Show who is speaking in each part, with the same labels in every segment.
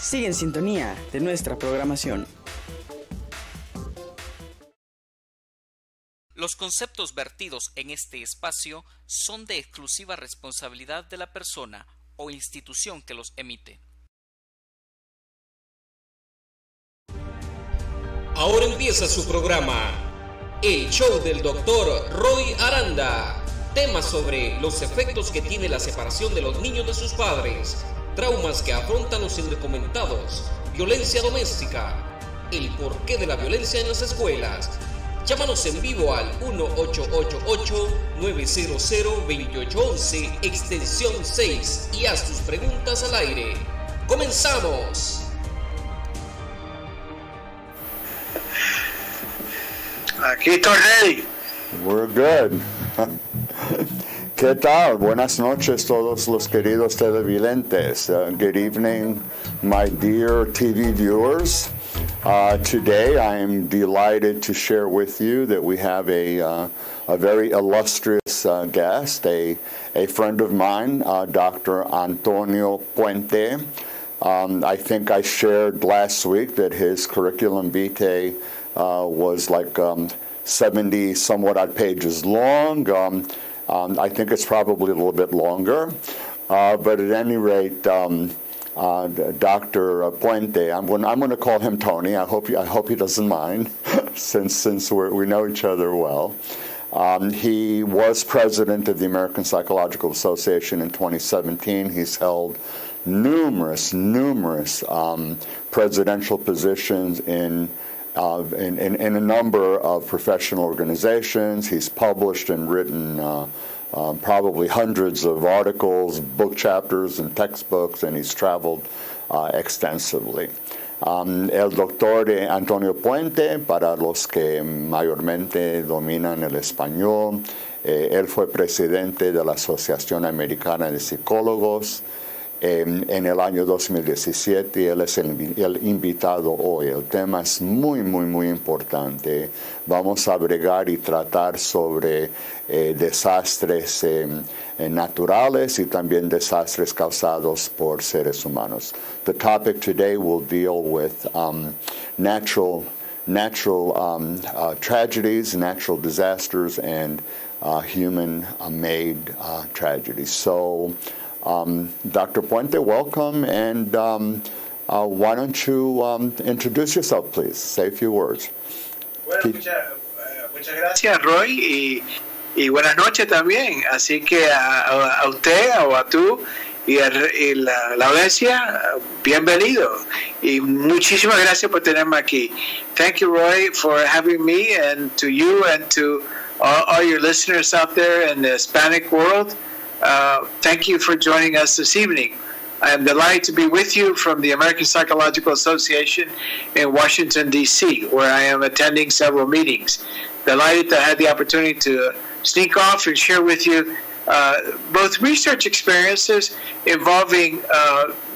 Speaker 1: Sigue en sintonía de nuestra programación.
Speaker 2: Los conceptos vertidos en este espacio son de exclusiva responsabilidad de la persona o institución que los emite.
Speaker 3: Ahora empieza su programa, el show del Dr. Roy Aranda. Temas sobre los efectos que tiene la separación de los niños de sus padres, traumas que afrontan los indocumentados, violencia doméstica, el porqué de la violencia en las escuelas. Llámanos en vivo al 1-888-900-2811, extensión 6, y haz tus preguntas al aire. ¡Comenzamos!
Speaker 4: Aquí estoy ready.
Speaker 5: We're good. ¿Qué tal? Buenas noches todos los queridos televidentes. Good evening, my dear TV viewers. Today I am delighted to share with you that we have a very illustrious guest, a friend of mine, Dr. Antonio Puente. I think I shared last week that his curriculum vitae was like 70 somewhat odd pages long. I think it's probably a little bit longer. But at any rate, Dr. Puente, I'm going to call him Tony. I hope he doesn't mind, since we know each other well. He was president of the American Psychological Association in 2017. He's held numerous presidential positions in a number of professional organizations. He's published and written probably hundreds of articles, book chapters, and textbooks, and he's traveled extensively. El doctor Antonio Puente, para los que mayormente dominan el español, él fue presidente de la Asociación Americana de Psicólogos en el año 2017, y él es el invitado hoy. El tema es muy importante. Vamos a bregar y tratar sobre desastres naturales y también desastres causados por seres humanos. The topic today will deal with natural tragedies, natural disasters, and human-made tragedies. So, Dr. Puente, welcome, and why don't you introduce yourself, please? Say a few words.
Speaker 4: Bueno, muchas gracias, Roy, y buenas noches también. Así que a usted o a tú y la audiencia, bienvenido. Y muchísimas gracias por tenerme aquí. Thank you, Roy, for having me, and to you and to all your listeners out there in the Hispanic world. Thank you for joining us this evening. I am delighted to be with you from the American Psychological Association in Washington, D.C., where I am attending several meetings. Delighted to have the opportunity to sneak off and share with you both research experiences involving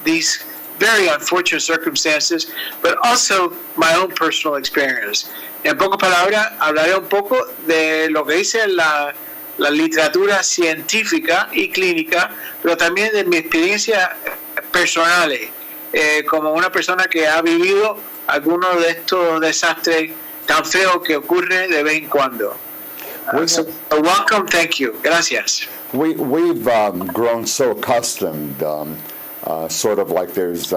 Speaker 4: these very unfortunate circumstances, but also my own personal experience. En pocas palabras, hablaré un poco de lo que dice la literatura científica y clínica, pero también de mi experiencia personales, como una persona que ha vivido algunos de estos desastres tan feos que ocurren de vez en cuando. So welcome, thank you, gracias.
Speaker 5: We've grown so accustomed, sort of like there's,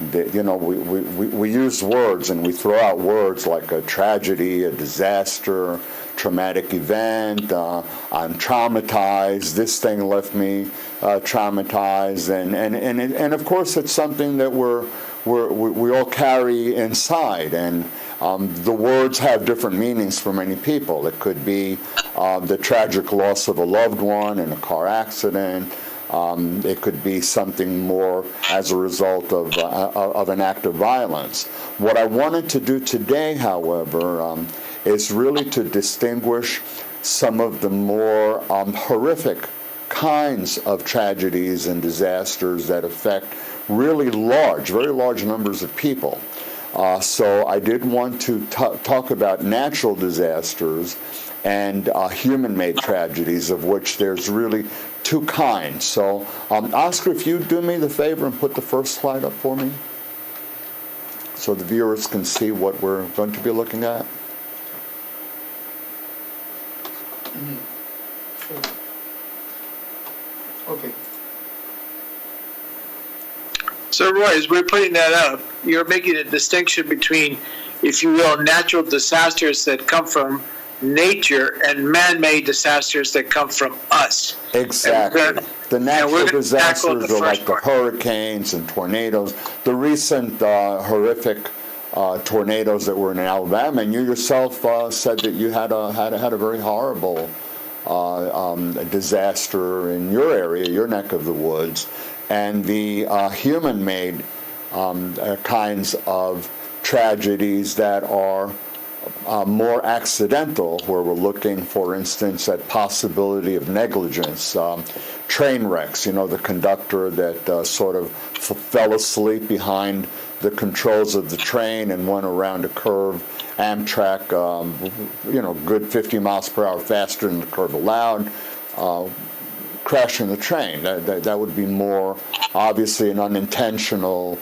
Speaker 5: we use words and we throw out words like a tragedy, a disaster, traumatic event, I'm traumatized, this thing left me traumatized, and of course it's something that we all carry inside, and the words have different meanings for many people. It could be the tragic loss of a loved one in a car accident. It could be something more as a result of an act of violence. What I wanted to do today, however, is really to distinguish some of the more horrific kinds of tragedies and disasters that affect really very large numbers of people. So I did want to talk about natural disasters and human-made tragedies, of which there's really two kinds. So, Oscar, if you do me the favor and put the first slide up for me. so the viewers can see what we're going to be looking at?
Speaker 6: Okay.
Speaker 4: So, Roy, as we're putting that up, you're making a distinction between, if you will, natural disasters that come from nature and man-made disasters that come from us.
Speaker 5: Exactly. The natural disasters are like the hurricanes and tornadoes. The recent horrific tornadoes that were in Alabama, and you yourself said that you had a very horrible disaster in your area, your neck of the woods, and the human-made kinds of tragedies that are more accidental, where we're looking, for instance, at possibility of negligence. Train wrecks, the conductor that sort of fell asleep behind the controls of the train and went around a curve. Amtrak, good 50 miles per hour faster than the curve allowed, crashing the train. That would be more obviously an unintentional,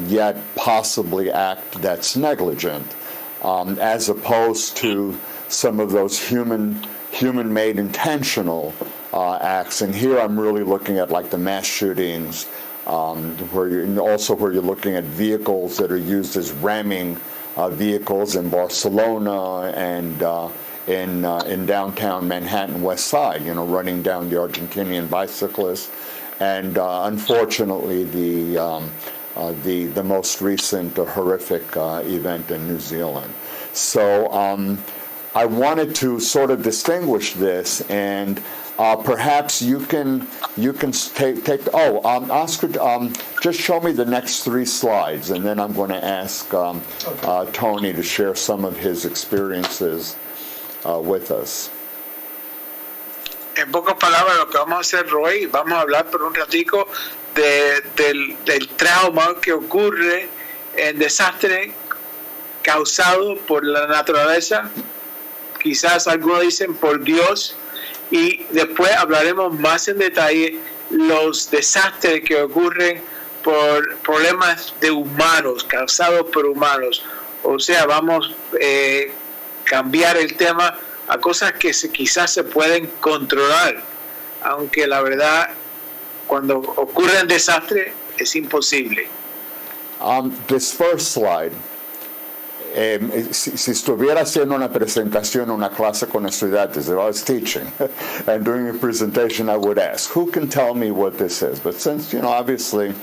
Speaker 5: yet possibly act that's negligent, as opposed to some of those human-made intentional acts. And here I'm really looking at like the mass shootings, where you're looking at vehicles that are used as ramming vehicles in Barcelona and in downtown Manhattan West Side, running down the Argentinian bicyclists, and unfortunately the most recent horrific event in New Zealand. So I wanted to sort of distinguish this, and perhaps you can take. Oscar, just show me the next 3 slides, and then I'm going to ask Tony to share some of his experiences with us.
Speaker 4: En pocas palabras, lo que vamos a hacer, Roy, vamos a hablar por un ratico del trauma que ocurre en desastre causado por la naturaleza, quizás algunos dicen por Dios, y después hablaremos más en detalle los desastres que ocurren por problemas de humanos, causados por humanos. O sea, vamos a cambiar el tema a cosas que quizás se pueden controlar, aunque la verdad, cuando ocurren desastres, es imposible.
Speaker 5: This first slide, si estuviera haciendo una presentación, una clase con estudiantes, if I was teaching and doing a presentation, I would ask, who can tell me what this is? But since, obviously,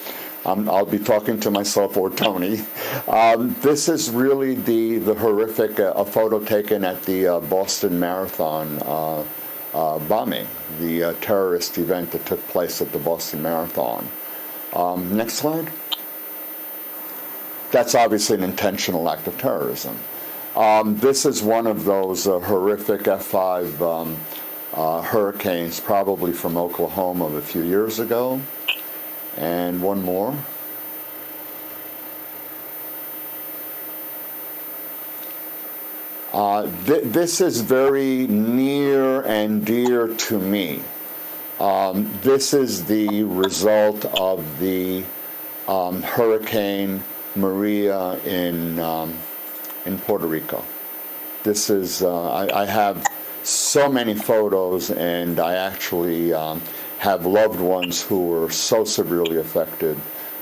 Speaker 5: I'll be talking to myself or Tony. This is really the horrific, a photo taken at the Boston Marathon bombing, the terrorist event that took place at the Boston Marathon. Next slide. That's obviously an intentional act of terrorism. This is one of those horrific F5 hurricanes, probably from Oklahoma of a few years ago. And one more. This is very near and dear to me. This is the result of the Hurricane Maria in Puerto Rico. This is, I have so many photos, and I actually have loved ones who were so severely affected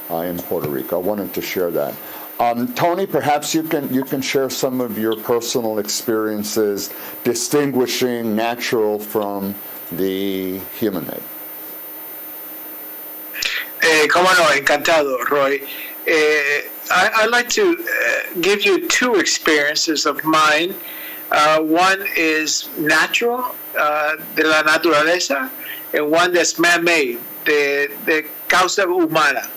Speaker 5: in Puerto Rico. I wanted to share that. Tony, perhaps you can share some of your personal experiences distinguishing natural from the human-made.
Speaker 4: Cómo no, encantado, Roy. I'd like to give you 2 experiences of mine. One is natural, de la naturaleza, and one that's man-made, de causa humana.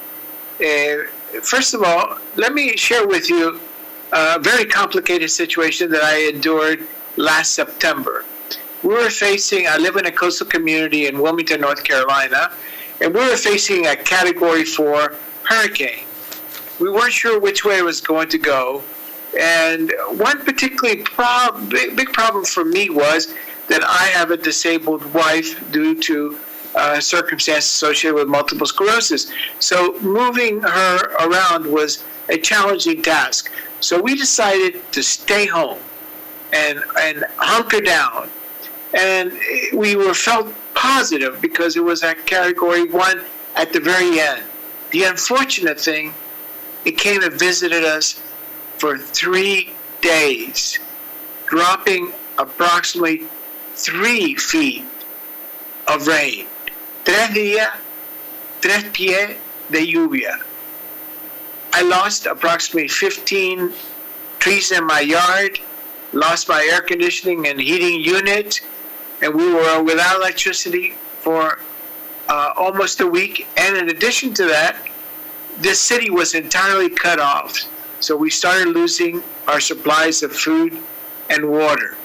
Speaker 4: First of all, let me share with you a very complicated situation that I endured last September. I live in a coastal community in Wilmington, North Carolina, and we were facing a Category 4 hurricane. We weren't sure which way it was going to go, and one particularly big problem for me was that I have a disabled wife due to circumstances associated with multiple sclerosis. So moving her around was a challenging task. So we decided to stay home and hunker down. And we were felt positive because it was at Category 1 at the very end. The unfortunate thing, it came and visited us for 3 days, dropping approximately 3 feet of rain. 3 días, 3 pies de lluvia. I lost approximately 15 trees in my yard, lost my air conditioning and heating unit, and we were without electricity for almost a week. And in addition to that, this city was entirely cut off. So we started losing our supplies of food and water.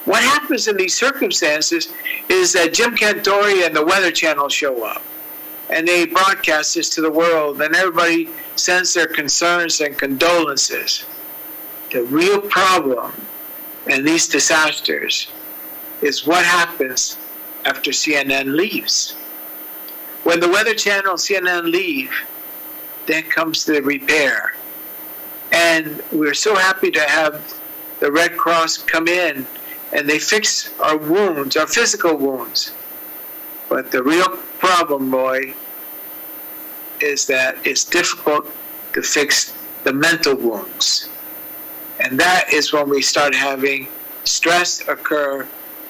Speaker 4: What happens in these circumstances is that Jim Cantori and the Weather Channel show up, and they broadcast this to the world, and everybody sends their concerns and condolences. The real problem in these disasters is what happens after CNN leaves. When the Weather Channel and CNN leave, then comes the repair. And we're so happy to have the Red Cross come in and they fix our wounds, our physical wounds. But the real problem, Roy, is that it's difficult to fix the mental wounds. And that is when we start having stress occur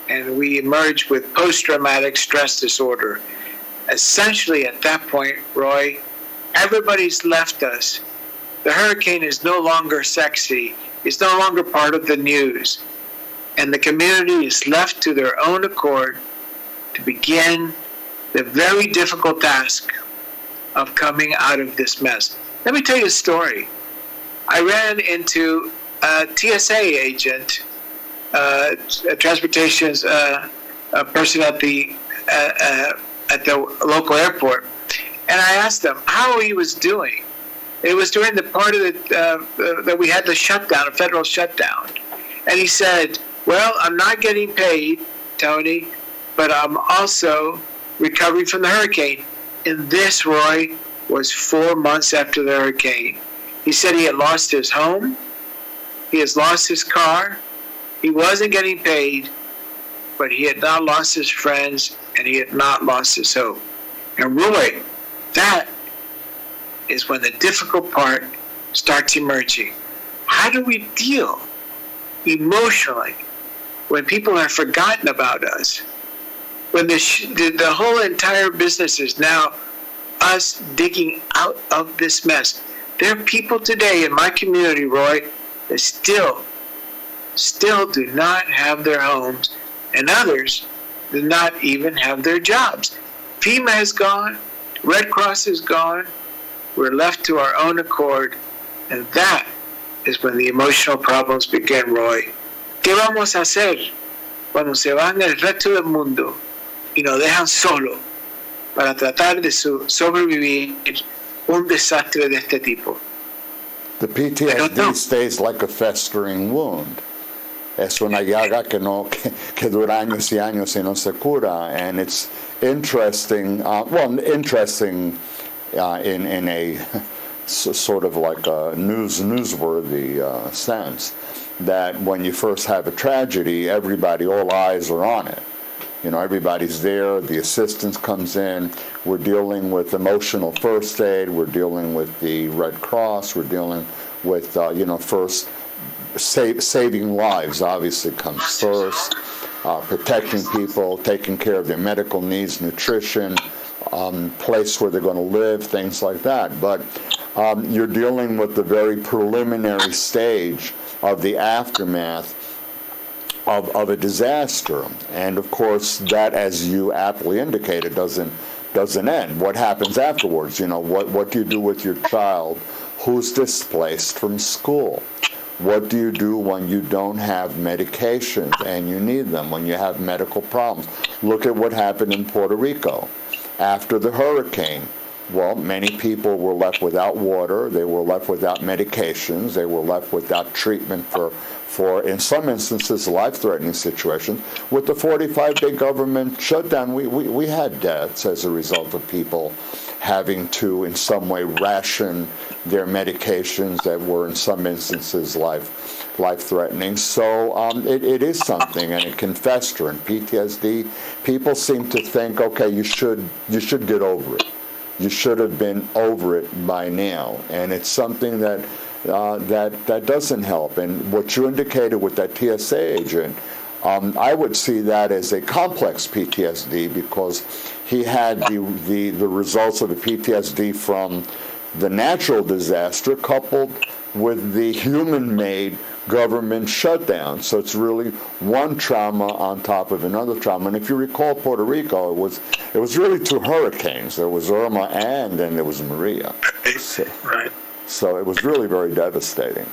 Speaker 4: and we emerge with post-traumatic stress disorder. Essentially, at that point, Roy, everybody's left us. The hurricane is no longer sexy. It's no longer part of the news. And the community is left to their own accord to begin the very difficult task of coming out of this mess. Let me tell you a story. I ran into a TSA agent, a transportation person at the local airport, and I asked him how he was doing. It was during the part of that we had the shutdown, a federal shutdown, and he said, "Well, I'm not getting paid, Tony, but I'm also recovering from the hurricane." And this, Roy, was 4 months after the hurricane. He said he had lost his home, he has lost his car, he wasn't getting paid, but he had not lost his friends, and he had not lost his hope. And Roy, that is when the difficult part starts emerging. How do we deal emotionally when people have forgotten about us? When the whole entire business is now us digging out of this mess. There are people today in my community, Roy, that still do not have their homes, and others do not even have their jobs. FEMA has gone, Red Cross is gone, we're left to our own accord, and that is when the emotional problems begin, Roy. ¿Qué vamos a hacer cuando se van el resto del mundo y nos dejan solo para tratar de sobrevivir un desastre de este tipo?
Speaker 5: The PTSD stays like a festering wound. Es una llaga que dura años y años y no se cura. And it's interesting, in a sort of like a newsworthy sense, that when you first have a tragedy, all eyes are on it. You know, everybody's there, the assistance comes in, we're dealing with emotional first aid, we're dealing with the Red Cross, we're dealing with, first saving lives obviously comes first, protecting people, taking care of their medical needs, nutrition, place where they're going to live, things like that. But you're dealing with the very preliminary stage of the aftermath of a disaster. And of course, that, as you aptly indicated, doesn't end. What happens afterwards? You know, what do you do with your child who's displaced from school? What do you do when you don't have medications and you need them, when you have medical problems? Look at what happened in Puerto Rico. After the hurricane, well, many people were left without water, they were left without medications, they were left without treatment for in some instances, life-threatening situations. With the 45-day government shutdown, we had deaths as a result of people having to, in some way, ration their medications that were, in some instances, life-threatening. So it is something, and it can fester. And PTSD, people seem to think, okay, you should get over it. You should have been over it by now. And it's something that doesn't help. And what you indicated with that TSA agent, I would see that as a complex PTSD because he had the results of the PTSD from the natural disaster coupled with the human-made government shutdown. So it's really one trauma on top of another trauma. And if you recall Puerto Rico, it was really two hurricanes. There was Irma and then there was Maria. So it was really very devastating.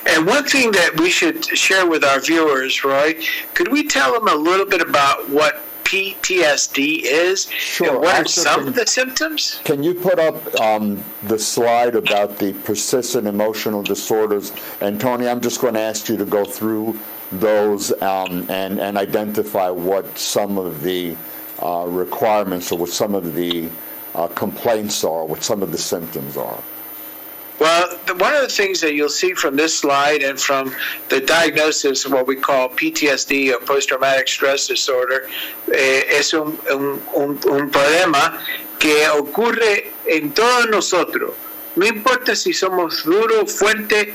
Speaker 4: And one thing that we should share with our viewers, Roy, could we tell them a little bit about what PTSD is?
Speaker 5: Sure.
Speaker 4: And what are some of the symptoms?
Speaker 5: Can you put up the slide about the persistent emotional disorders? And Tony, I'm just going to ask you to go through those and identify what some of the requirements or what some of the complaints are, what some of the symptoms are.
Speaker 4: Well, one of the things that you'll see from this slide and from the diagnosis of what we call PTSD or post-traumatic stress disorder es un problema que ocurre en todos nosotros. No importa si somos duros, fuertes,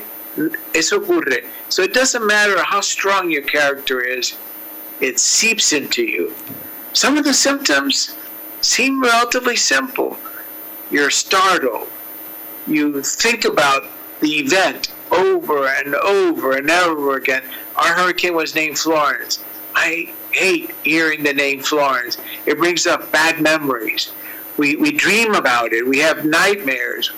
Speaker 4: eso ocurre. So it doesn't matter how strong your character is, it seeps into you. Some of the symptoms seem relatively simple. You're startled. You think about the event over and over and over again. Our hurricane was named Florence. I hate hearing the name Florence. It brings up bad memories. We dream about it. We have nightmares.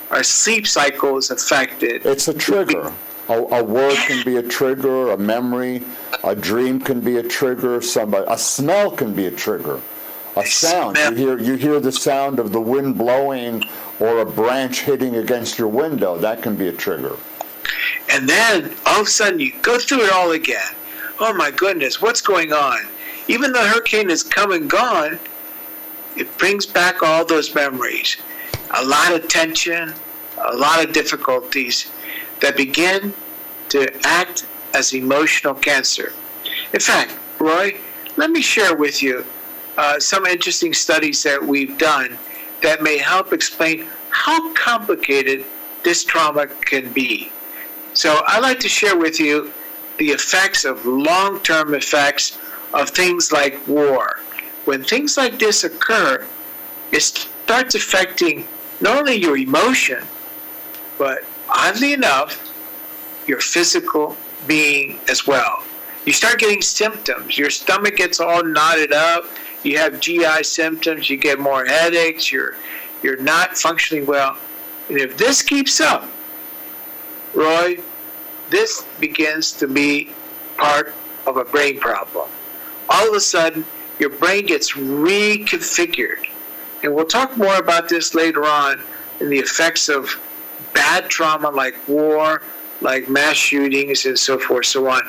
Speaker 4: Our sleep cycle is affected.
Speaker 5: It's a trigger. A word can be a trigger, a memory, a dream can be a trigger, a smell can be a trigger. A sound. You hear the sound of the wind blowing or a branch hitting against your window. That can be a trigger.
Speaker 4: And then all of a sudden you go through it all again. Oh my goodness, what's going on? Even though the hurricane is come and gone, it brings back all those memories. A lot of tension, a lot of difficulties that begin to act as emotional cancer. In fact, Roy, let me share with you some interesting studies that we've done that may help explain how complicated this trauma can be. So I'd like to share with you the effects of long-term effects of things like war. When things like this occur, it starts affecting not only your emotion, but oddly enough, your physical being as well. You start getting symptoms. Your stomach gets all knotted up. You have GI symptoms. You get more headaches. You're not functioning well. And if this keeps up, Roy, this begins to be part of a brain problem. All of a sudden, your brain gets reconfigured. And we'll talk more about this later on in the effects of bad trauma like war, like mass shootings, and so forth, so on.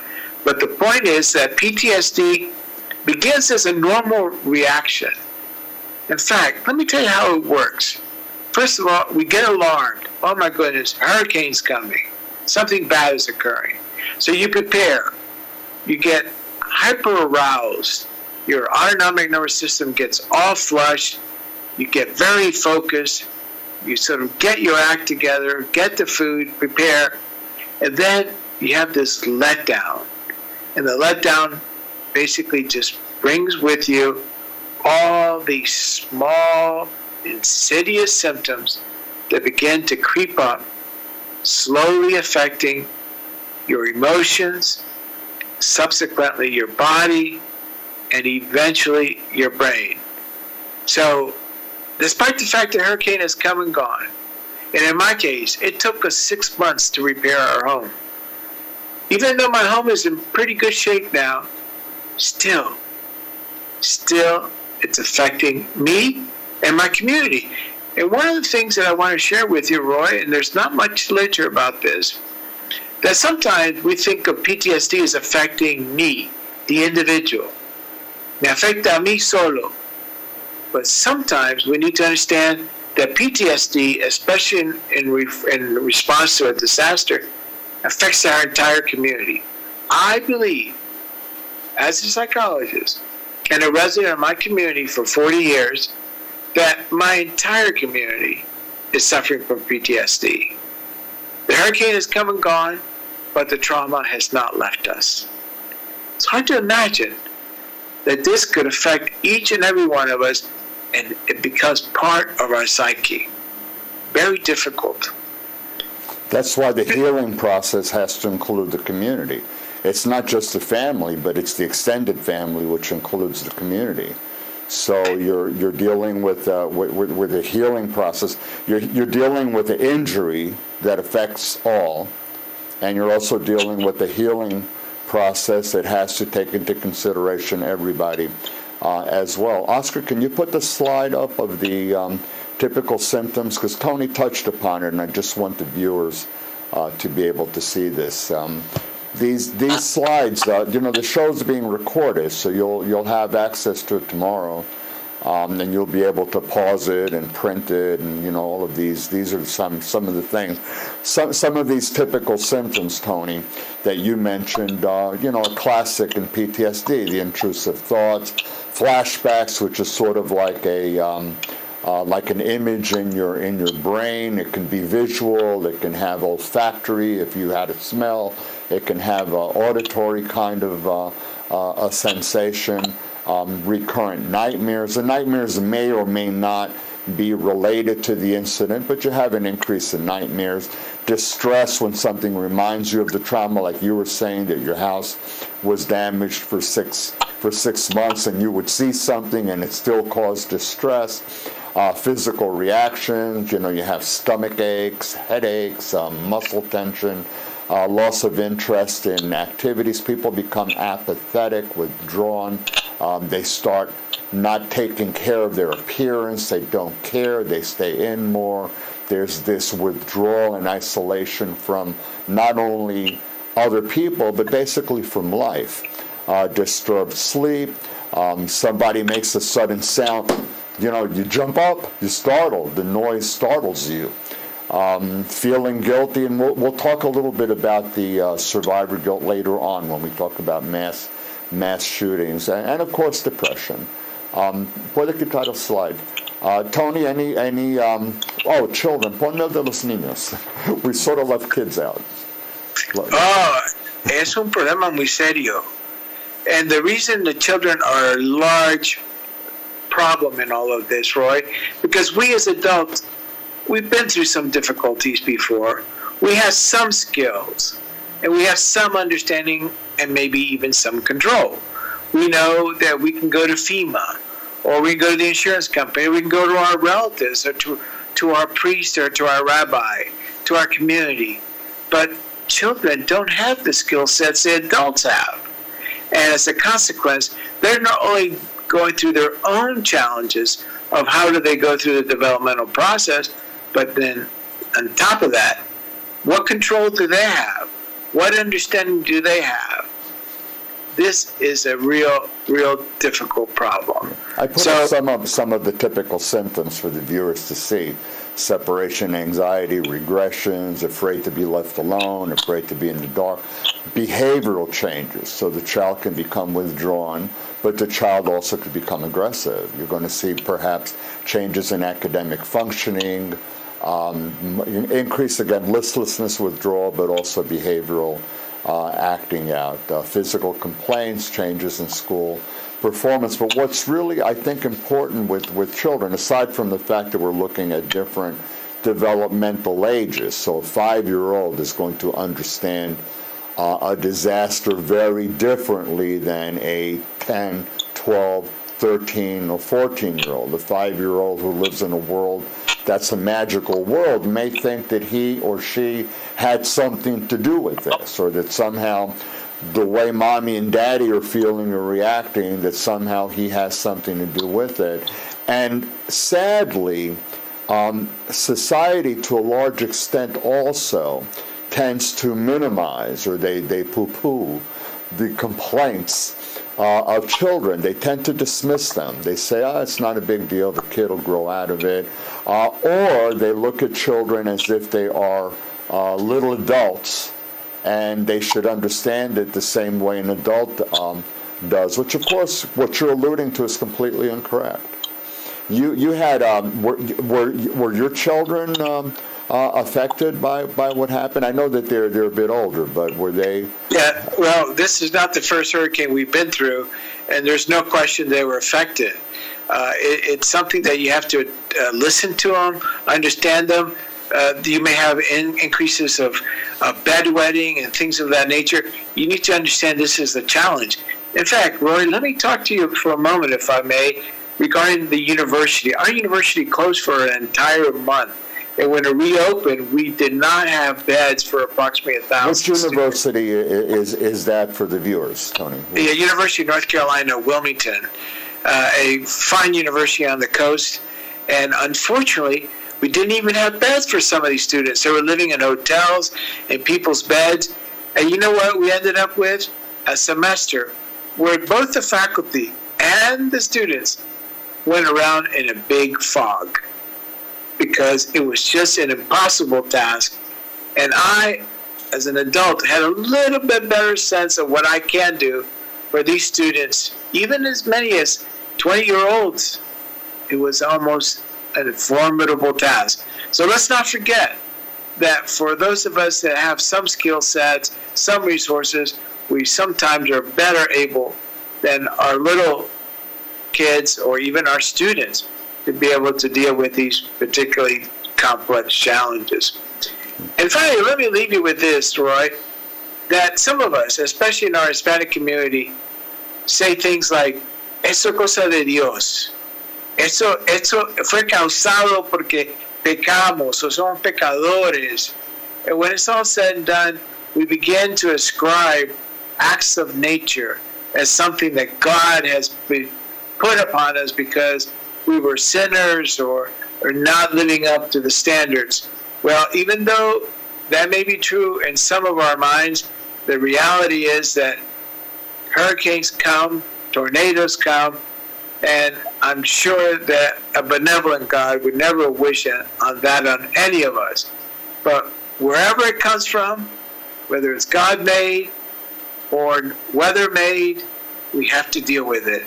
Speaker 4: But the point is that PTSD begins as a normal reaction. In fact, let me tell you how it works. First of all, we get alarmed. Oh my goodness, a hurricane's coming. Something bad is occurring. So you prepare. You get hyper-aroused. Your autonomic nervous system gets all flushed. You get very focused. You sort of get your act together, get the food, prepare, and then you have this letdown. And the letdown basically just brings with you all these small, insidious symptoms that begin to creep up, slowly affecting your emotions, subsequently your body, and eventually your brain. So, despite the fact the hurricane has come and gone, and in my case, it took us 6 months to repair our home. Even though my home is in pretty good shape now, still, it's affecting me and my community. And one of the things that I want to share with you, Roy, and there's not much literature about this, that sometimes we think of PTSD as affecting me, the individual. Me afecta a mí solo. But sometimes we need to understand that PTSD, especially in response to a disaster, affects our entire community. I believe, as a psychologist and a resident of my community for 40 years, that my entire community is suffering from PTSD. The hurricane has come and gone, but the trauma has not left us. It's hard to imagine that this could affect each and every one of us, and it becomes part of our psyche. Very difficult.
Speaker 5: That's why the healing process has to include the community. It's not just the family, but it's the extended family, which includes the community. So you're dealing with the healing process. You're dealing with the injury that affects all, and you're also dealing with the healing process that has to take into consideration everybody as well. Oscar, can you put the slide up of the typical symptoms? Because Tony touched upon it, and I just want the viewers to be able to see this. These slides, the show's being recorded, so you'll have access to it tomorrow, and you'll be able to pause it and print it, and all of these. These are some of the things, some of these typical symptoms, Tony, that you mentioned. A classic in PTSD: the intrusive thoughts, flashbacks, which is sort of like like an image in your brain. It can be visual. It can have olfactory if you had a smell. It can have auditory kind of a sensation. Recurrent nightmares. The nightmares may or may not be related to the incident, but you have an increase in nightmares. Distress when something reminds you of the trauma, like you were saying that your house was damaged for six months, and you would see something and it still caused distress. Physical reactions, you have stomach aches, headaches, muscle tension, loss of interest in activities. People become apathetic, withdrawn. They start not taking care of their appearance. They don't care. They stay in more. There's this withdrawal and isolation from not only other people, but basically from life. Disturbed sleep. Somebody makes a sudden sound. You jump up, you're startled. The noise startles you. Feeling guilty, and we'll talk a little bit about the survivor guilt later on when we talk about mass shootings, and of course depression. Puede quitar el slide. Tony, any children, ponme de los niños. We sort of left kids out.
Speaker 4: Es un problema muy serio. And the reason the children are a large problem in all of this, Roy, because we as adults, we've been through some difficulties before. We have some skills, and we have some understanding, and maybe even some control. We know that we can go to FEMA, or we can go to the insurance company, or we can go to our relatives, or to our priest, or to our rabbi, to our community. But children don't have the skill sets the adults have. And as a consequence, they're not only going through their own challenges of how do they go through the developmental process, but then on top of that, what control do they have? What understanding do they have? This is a real difficult problem.
Speaker 5: I put up some of the typical symptoms for the viewers to see. Separation anxiety, regressions, afraid to be left alone, afraid to be in the dark. Behavioral changes, so the child can become withdrawn, but the child also could become aggressive. You're going to see perhaps changes in academic functioning, increase, again, listlessness, withdrawal, but also behavioral acting out, physical complaints, changes in school performance. But what's really, I think, important with children, aside from the fact that we're looking at different developmental ages, so a 5-year-old is going to understand a disaster very differently than a 10, 12, 13, or 14-year-old. The 5-year-old who lives in a world that's a magical world may think that he or she had something to do with this, or that somehow the way mommy and daddy are feeling or reacting, that somehow he has something to do with it. And sadly, Society, to a large extent, also tends to minimize, or they poo-poo the complaints of children. They tend to dismiss them. They say, it's not a big deal, the kid will grow out of it. Or they look at children as if they are little adults, and they should understand it the same way an adult does, which, of course, what you're alluding to is completely incorrect. You had, were your children affected by what happened? I know that they're a bit older, but were they?
Speaker 4: Yeah, well, this is not the first hurricane we've been through, and there's no question they were affected. It's something that you have to listen to them, understand them. You may have increases of bedwetting and things of that nature. You need to understand this is the challenge. In fact, Roy, let me talk to you for a moment, if I may, regarding the university. Our university closed for an entire month. And when it reopened, we did not have beds for approximately 1,000
Speaker 5: Which university is that for the viewers, Tony?
Speaker 4: The University of North Carolina, Wilmington, a fine university on the coast. And unfortunately, we didn't even have beds for some of these students. They were living in hotels, in people's beds. And you know what we ended up with? A semester where both the faculty and the students went around in a big fog, because it was just an impossible task. And I, as an adult, had a little bit better sense of what I can do for these students, even as many as 20-year-olds. It was almost a formidable task. So let's not forget that for those of us that have some skill sets, some resources, we sometimes are better able than our little kids or even our students to be able to deal with these particularly complex challenges. And finally, let me leave you with this, Roy, that some of us, especially in our Hispanic community, say things like, eso cosa de Dios. Eso fue causado porque pecamos o somos pecadores. And when it's all said and done, we begin to ascribe acts of nature as something that God has put upon us because we were sinners or not living up to the standards. Well, even though that may be true in some of our minds, the reality is that hurricanes come, tornadoes come, and I'm sure that a benevolent God would never wish on that on any of us. But wherever it comes from, whether it's God-made or weather-made, we have to deal with it.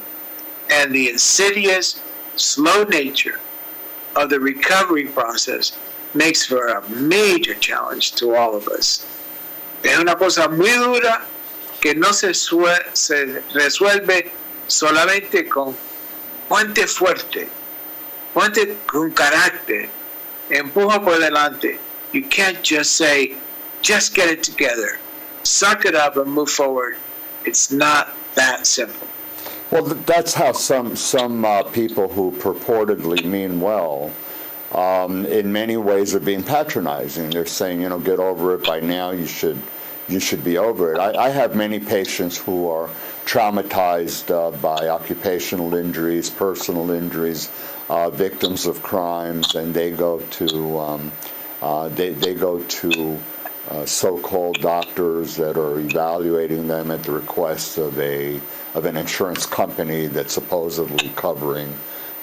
Speaker 4: And the insidious, slow nature of the recovery process makes for a major challenge to all of us. Es una cosa muy dura que no se resuelve solamente con ponte fuerte, ponte con carácter, empuja por delante. You can't just say, just get it together, suck it up and move forward. It's not that simple.
Speaker 5: Well, that's how some people who purportedly mean well, in many ways, are being patronizing. They're saying, get over it by now. You should be over it. I have many patients who are traumatized by occupational injuries, personal injuries, victims of crimes, and they go to so-called doctors that are evaluating them at the request of an insurance company that's supposedly covering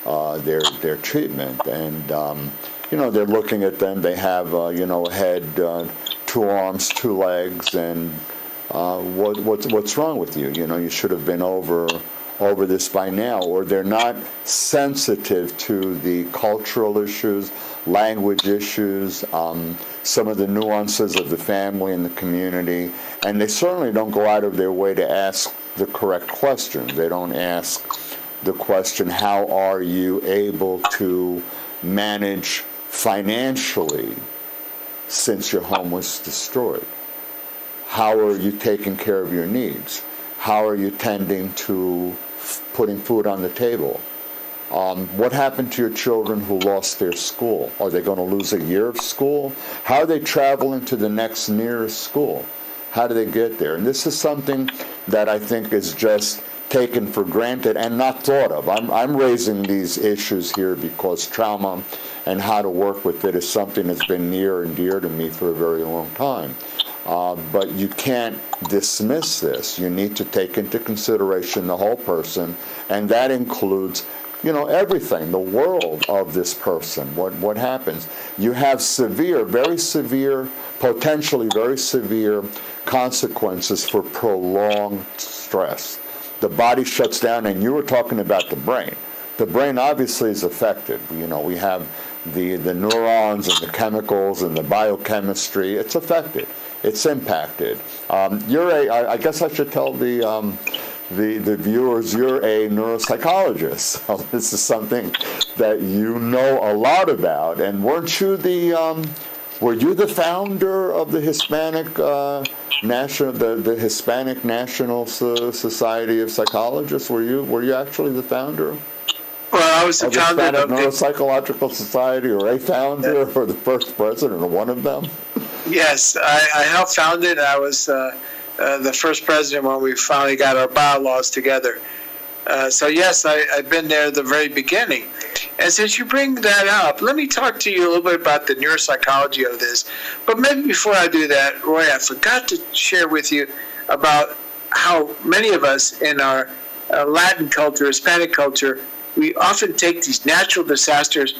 Speaker 5: their treatment. And they're looking at them. They have a head, 2 arms, 2 legs, and what's wrong with you? You should have been over this by now. Or they're not sensitive to the cultural issues, language issues, some of the nuances of the family and the community, and they certainly don't go out of their way to ask the correct questions. They don't ask the question, how are you able to manage financially since your home was destroyed? How are you taking care of your needs? How are you tending to putting food on the table? What happened to your children who lost their school? Are they going to lose a year of school? How are they traveling to the next nearest school? How do they get there? And this is something that I think is just taken for granted and not thought of. I'm raising these issues here because trauma and how to work with it is something that's been near and dear to me for a very long time. But you can't dismiss this. You need to take into consideration the whole person, and that includes, everything, the world of this person, what happens. You have very severe, potentially very severe consequences for prolonged stress. The body shuts down, and you were talking about the brain. The brain obviously is affected. We have the neurons and the chemicals and the biochemistry. It's affected. It's impacted. I guess I should tell the viewers, you're a neuropsychologist. So this is something that you know a lot about. And weren't you were you the founder of the Hispanic the Hispanic National Society of Psychologists? Were you actually the founder?
Speaker 4: Well, I was the founder
Speaker 5: of the Neuropsychological Society, or a founder, or the first president, or one of them?
Speaker 4: Yes, I helped found it. I was the first president when we finally got our bylaws together. So yes, I've been there at the very beginning. And since you bring that up, let me talk to you a little bit about the neuropsychology of this. But maybe before I do that, Roy, I forgot to share with you about how many of us in our Latin culture, Hispanic culture, we often take these natural disasters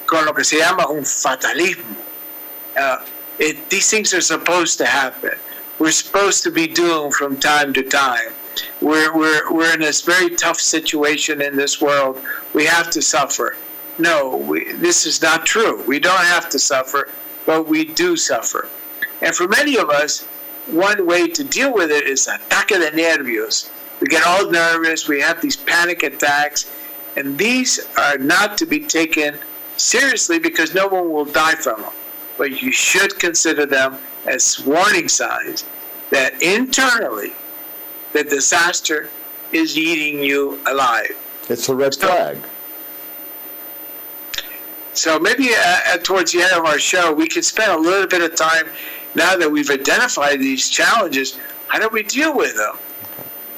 Speaker 4: con lo que se llama un fatalismo. These things are supposed to happen. We're supposed to be doomed from time to time. We're in this very tough situation in this world. We have to suffer. No, this is not true. We don't have to suffer, but we do suffer. And for many of us, one way to deal with it is ataque de nervios. We get all nervous. We have these panic attacks. And these are not to be taken seriously because no one will die from them. But you should consider them as warning signs that internally the disaster is eating you alive.
Speaker 5: It's a red flag.
Speaker 4: So maybe towards the end of our show, we can spend a little bit of time, now that we've identified these challenges, how do we deal with them?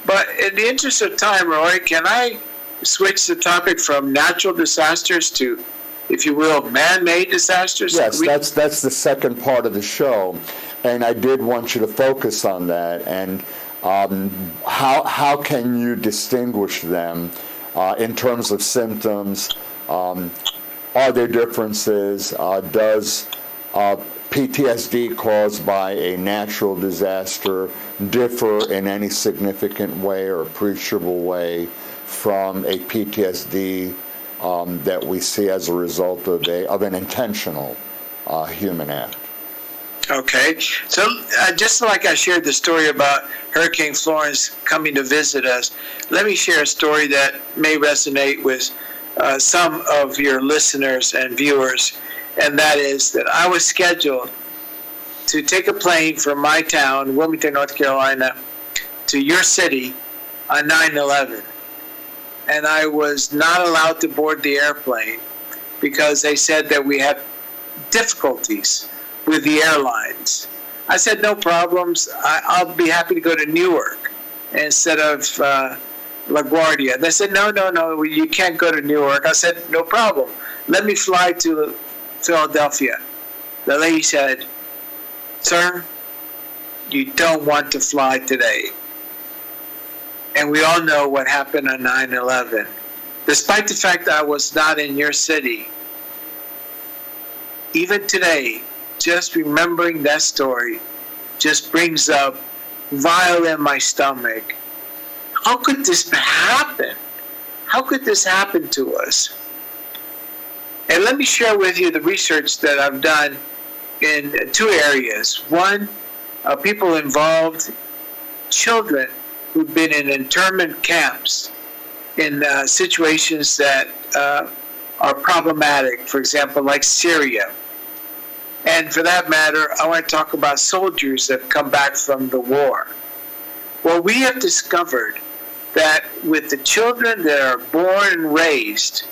Speaker 4: But in the interest of time, Roy, can I switch the topic from natural disasters to, if you will, man-made disasters?
Speaker 5: Yes, that's the second part of the show, and I did want you to focus on that. And how can you distinguish them in terms of symptoms? Are there differences? Does PTSD caused by a natural disaster differ in any significant way or appreciable way from a PTSD that we see as a result of an intentional human act?
Speaker 4: Okay, so just like I shared the story about Hurricane Florence coming to visit us, let me share a story that may resonate with some of your listeners and viewers, and that is that I was scheduled to take a plane from my town, Wilmington, North Carolina, to your city on 9/11. And I was not allowed to board the airplane because they said that we had difficulties with the airlines. I said, no problems. I'll be happy to go to Newark instead of LaGuardia. They said, no, you can't go to Newark. I said, no problem. Let me fly to Philadelphia. The lady said, sir, you don't want to fly today. And we all know what happened on 9/11. Despite the fact that I was not in your city, even today, just remembering that story just brings up vile in my stomach. How could this happen? How could this happen to us? And let me share with you the research that I've done in two areas. One, people involved, children who've been in internment camps in situations that are problematic, for example, like Syria. And for that matter, I want to talk about soldiers that have come back from the war. Well, we have discovered that with the children that are born and raised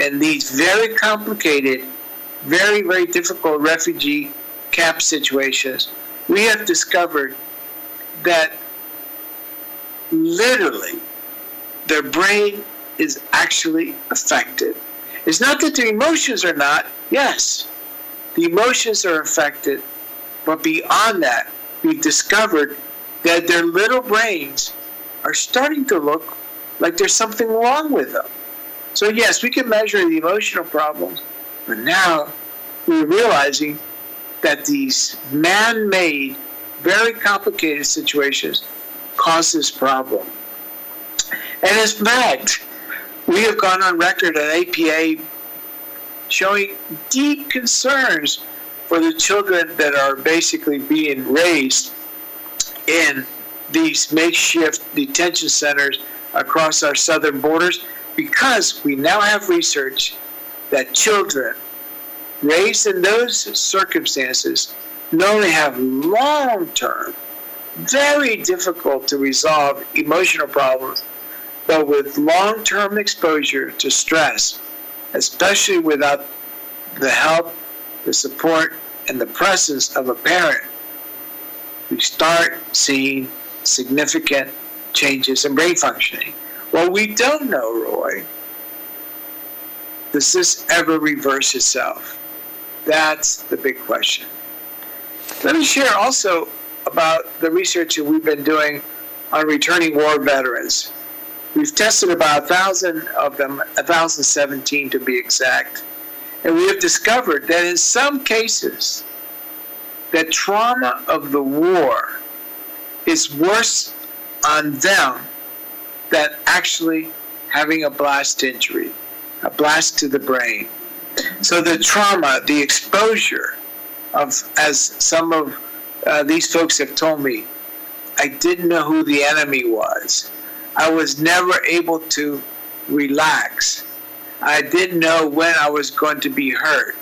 Speaker 4: in these very complicated, very, very difficult refugee camp situations, we have discovered that literally their brain is actually affected. It's not that the emotions are not. Yes, the emotions are affected, but beyond that, we've discovered that their little brains are starting to look like there's something wrong with them. So yes, we can measure the emotional problems, but now we're realizing that these man-made, very complicated situations cause this problem. And in fact, we have gone on record at APA showing deep concerns for the children that are basically being raised in these makeshift detention centers across our southern borders, because we now have research that children raised in those circumstances not only have long-term, very difficult to resolve emotional problems, but with long-term exposure to stress, especially without the help, the support, and the presence of a parent, we start seeing significant changes in brain functioning. Well, we don't know, Roy, does this ever reverse itself? That's the big question. Let me share also about the research that we've been doing on returning war veterans. We've tested about 1,000 of them, 1,017 to be exact, and we have discovered that in some cases, the trauma of the war is worse on them than actually having a blast injury, a blast to the brain. So the trauma, the exposure of, as some of these folks have told me, I didn't know who the enemy was. I was never able to relax. I didn't know when I was going to be hurt.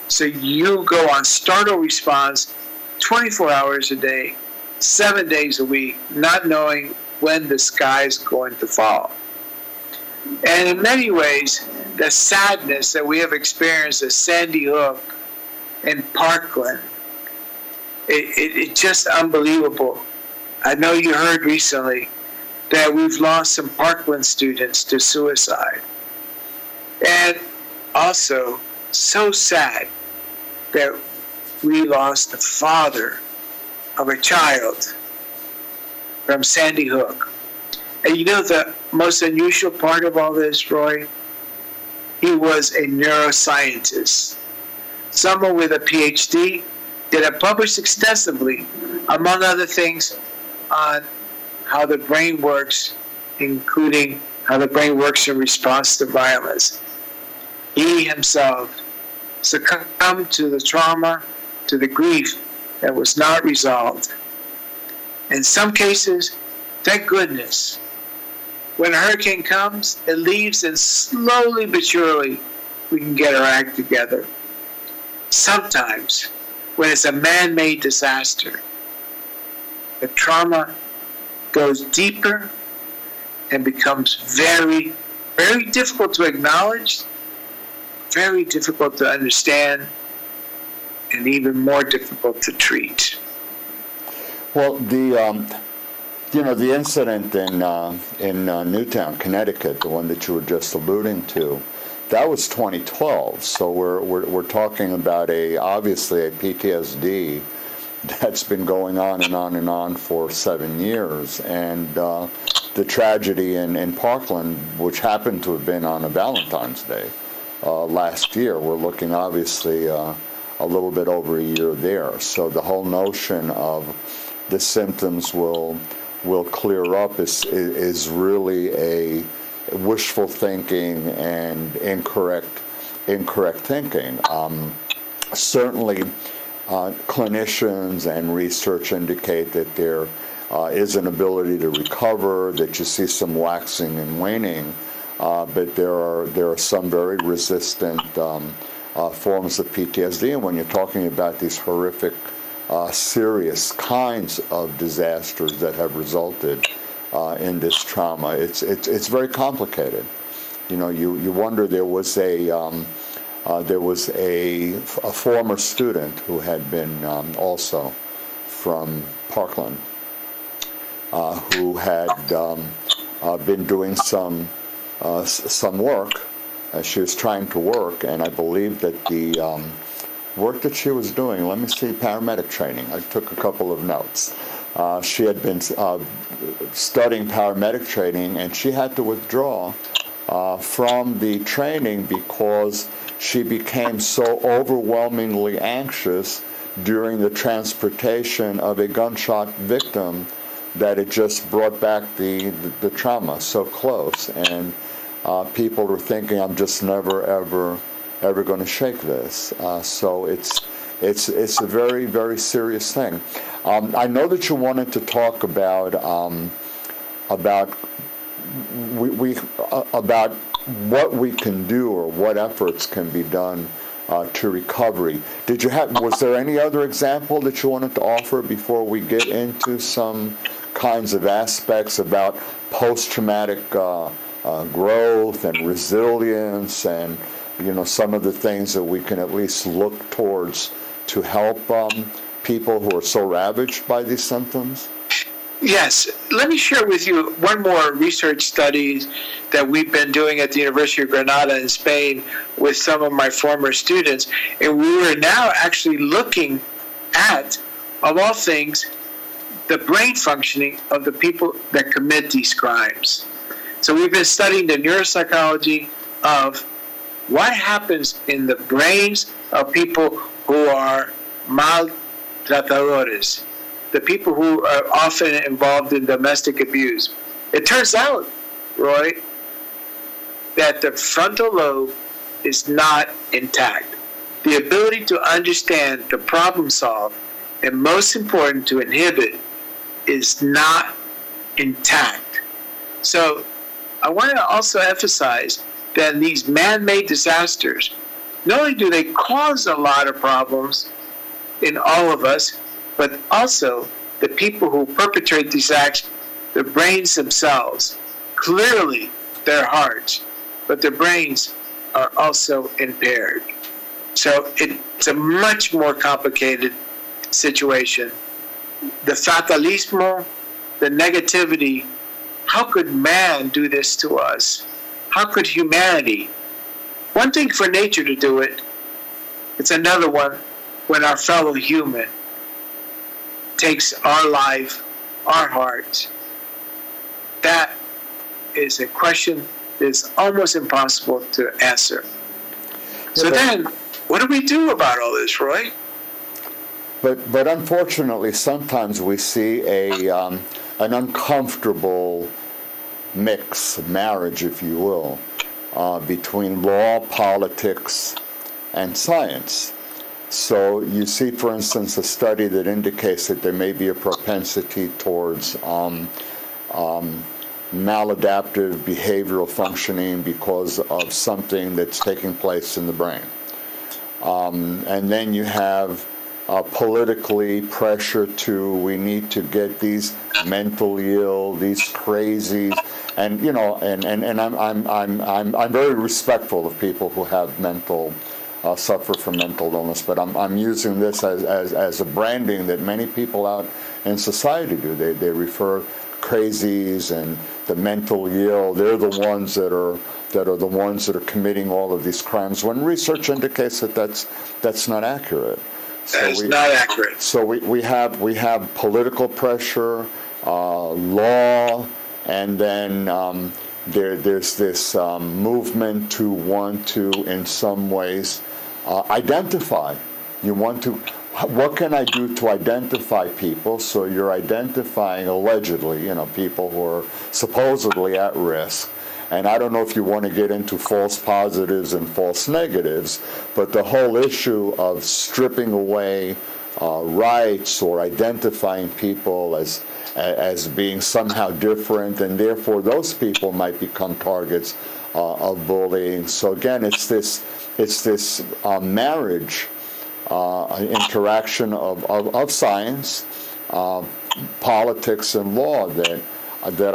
Speaker 4: So you go on startle response 24 hours a day, 7 days a week, not knowing when the sky is going to fall. And in many ways, the sadness that we have experienced at Sandy Hook and Parkland, it's just unbelievable. I know you heard recently that we've lost some Parkland students to suicide. And also, so sad that we lost the father of a child from Sandy Hook. And you know the most unusual part of all this, Roy? He was a neuroscientist, someone with a PhD that had published extensively, among other things, on how the brain works, including how the brain works in response to violence. He himself succumbed to the trauma, to the grief that was not resolved. In some cases, thank goodness, when a hurricane comes, it leaves, and slowly but surely we can get our act together. Sometimes, when it's a man-made disaster, the trauma goes deeper and becomes very, very difficult to acknowledge, very difficult to understand, and even more difficult to treat.
Speaker 5: Well, the incident in Newtown, Connecticut, the one that you were just alluding to, that was 2012. So we're talking about obviously a PTSD that's been going on and on and on for 7 years, and the tragedy in Parkland, which happened to have been on a Valentine's Day last year. We're looking obviously a little bit over a year there. So the whole notion of the symptoms will clear up is really a wishful thinking and incorrect thinking. Certainly, clinicians and research indicate that there is an ability to recover, that you see some waxing and waning, but there are some very resistant forms of PTSD. And when you're talking about these horrific, serious kinds of disasters that have resulted in this trauma, it's very complicated. You know, you wonder. There was a former student who had been also from Parkland, who had been doing some work She was trying to work, and I believe that the work that she was doing, let me see, paramedic training. I took a couple of notes. She had been studying paramedic training, and she had to withdraw from the training because she became so overwhelmingly anxious during the transportation of a gunshot victim that it just brought back the trauma so close. And people were thinking, I'm just never, ever going to shake this. So it's a very, very serious thing. I know that you wanted to talk about what we can do or what efforts can be done to recovery. Was there any other example that you wanted to offer before we get into some kinds of aspects about post-traumatic growth and resilience, and some of the things that we can at least look towards to help people who are so ravaged by these symptoms?
Speaker 4: Yes. Let me share with you one more research study that we've been doing at the University of Granada in Spain with some of my former students. And we are now actually looking at, of all things, the brain functioning of the people that commit these crimes. So we've been studying the neuropsychology of what happens in the brains of people who are maltratadores, the people who are often involved in domestic abuse. It turns out, Roy, that the frontal lobe is not intact. The ability to understand, to problem solve, and most important, to inhibit, is not intact. So I want to also emphasize that these man-made disasters, not only do they cause a lot of problems in all of us, but also the people who perpetrate these acts, their brains themselves, clearly their hearts, but their brains are also impaired. So it's a much more complicated situation. The fatalismo, the negativity, how could man do this to us? How could humanity? One thing for nature to do it, it's another one when our fellow human takes our life, our hearts. That is a question that's almost impossible to answer. So then, what do we do about all this, Roy?
Speaker 5: But unfortunately, sometimes we see an uncomfortable marriage, if you will, between law, politics, and science. So you see, for instance, a study that indicates that there may be a propensity towards maladaptive behavioral functioning because of something that's taking place in the brain. And then you have politically pressure we need to get these mentally ill, these crazies, and I'm very respectful of people who have suffer from mental illness, but I'm using this as a branding that many people out in society do. They refer crazies and the mentally ill. They're the ones that are the ones that are committing all of these crimes. When research indicates that that's not accurate.
Speaker 4: That's not accurate.
Speaker 5: So we have political pressure, law, and then there's this movement to want to, in some ways, identify. You want to. What can I do to identify people? So you're identifying, allegedly, people who are supposedly at risk. And I don't know if you want to get into false positives and false negatives, but the whole issue of stripping away rights or identifying people as being somehow different, and therefore those people might become targets of bullying. So again, it's this marriage, interaction of science, politics, and law that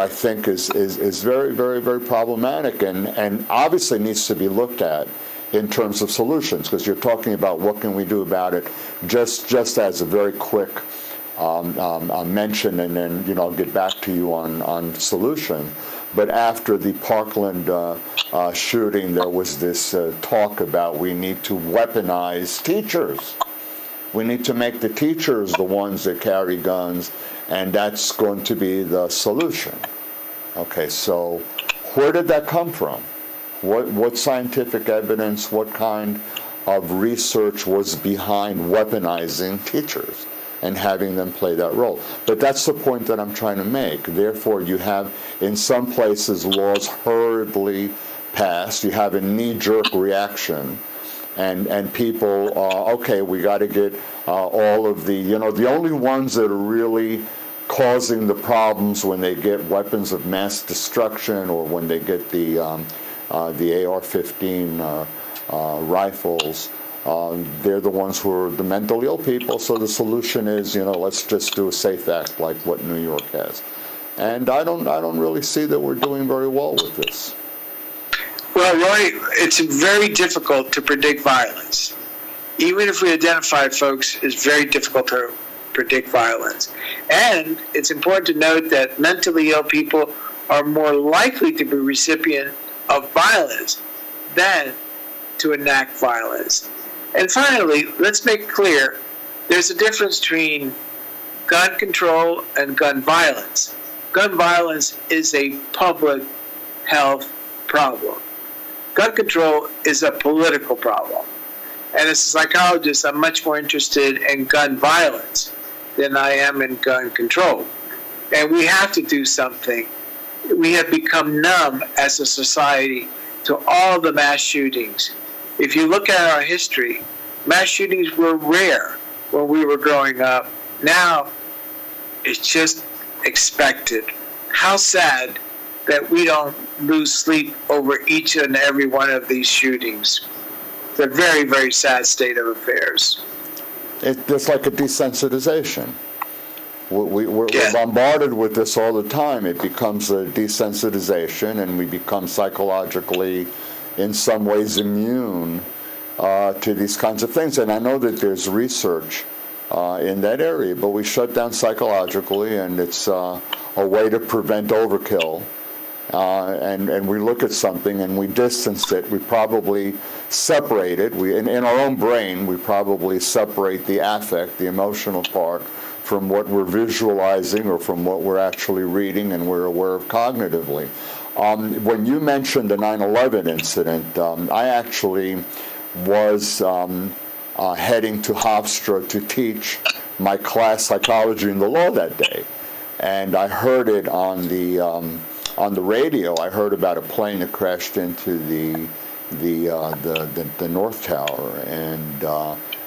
Speaker 5: I think is very, very, very problematic, and obviously needs to be looked at in terms of solutions, because you're talking about what can we do about it. Just as a very quick mention, and then I'll get back to you on solution. But after the Parkland shooting, there was this talk about we need to weaponize teachers. We need to make the teachers the ones that carry guns, and that's going to be the solution. Okay, so where did that come from? What scientific evidence, what kind of research was behind weaponizing teachers and having them play that role? But that's the point that I'm trying to make. Therefore, you have, in some places, laws hurriedly passed. You have a knee-jerk reaction. And people, okay, we got to get all of the only ones that are really causing the problems when they get weapons of mass destruction or when they get the AR-15 rifles, they're the ones who are the mentally ill people. So the solution is, let's just do a SAFE Act like what New York has. And I don't really see that we're doing very well with this.
Speaker 4: Well, Roy, it's very difficult to predict violence. Even if we identify folks, it's very difficult to predict violence. And it's important to note that mentally ill people are more likely to be recipient of violence than to enact violence. And finally, let's make clear, there's a difference between gun control and gun violence. Gun violence is a public health problem. Gun control is a political problem. And as a psychologist, I'm much more interested in gun violence than I am in gun control. And we have to do something. We have become numb as a society to all the mass shootings. If you look at our history, mass shootings were rare when we were growing up. Now, it's just expected. How sad that we don't lose sleep over each and every one of these shootings. It's a very, very sad state of affairs.
Speaker 5: It's like a desensitization. We're bombarded with this all the time. It becomes a desensitization, and we become psychologically, in some ways, immune to these kinds of things. And I know that there's research in that area, but we shut down psychologically, and it's a way to prevent overkill. And we look at something and we distance it. We probably separate it. In our own brain, we probably separate the affect, the emotional part, from what we're visualizing or from what we're actually reading and we're aware of cognitively. When you mentioned the 9/11 incident, I actually was heading to Hofstra to teach my class Psychology and the Law that day. And I heard it on the radio. I heard about a plane that crashed into the North Tower,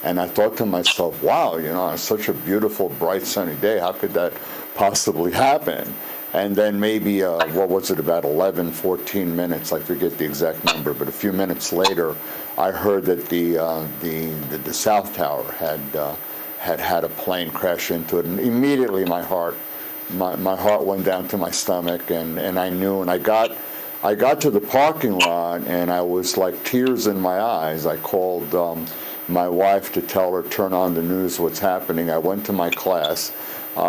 Speaker 5: and I thought to myself, wow, on such a beautiful, bright, sunny day, how could that possibly happen? And then maybe, about 11, 14 minutes, I forget the exact number, but a few minutes later, I heard that the South Tower had a plane crash into it, and immediately my heart went down to my stomach, and I knew, and I got to the parking lot, and I was like tears in my eyes. I called my wife to tell her, turn on the news, what's happening. I went to my class.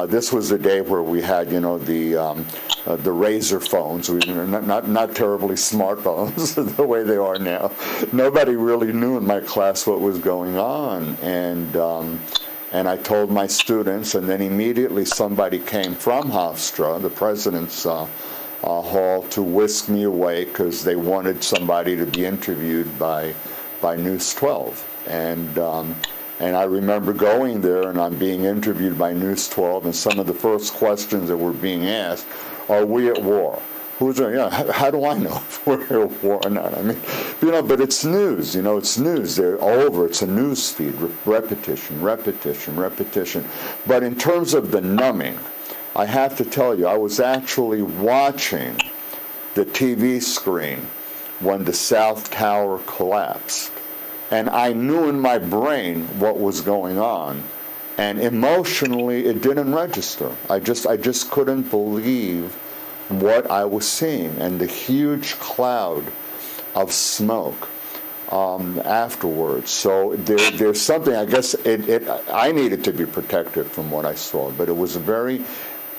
Speaker 5: This was the day where we had, the razor phones, not terribly smartphones the way they are now. Nobody really knew in my class what was going on, and I told my students, and then immediately somebody came from Hofstra, the president's hall, to whisk me away because they wanted somebody to be interviewed by News 12. And I remember going there, and I'm being interviewed by News 12, and some of the first questions that were being asked, are we at war? How do I know if we're at war or not? I mean, but it's news, it's news. They're all over. It's a news feed, repetition. But in terms of the numbing, I have to tell you, I was actually watching the TV screen when the South Tower collapsed. And I knew in my brain what was going on. And emotionally, it didn't register. I just couldn't believe what I was seeing. And the huge cloud of smoke afterwards. So there's something, I guess, I needed to be protected from what I saw, but it was very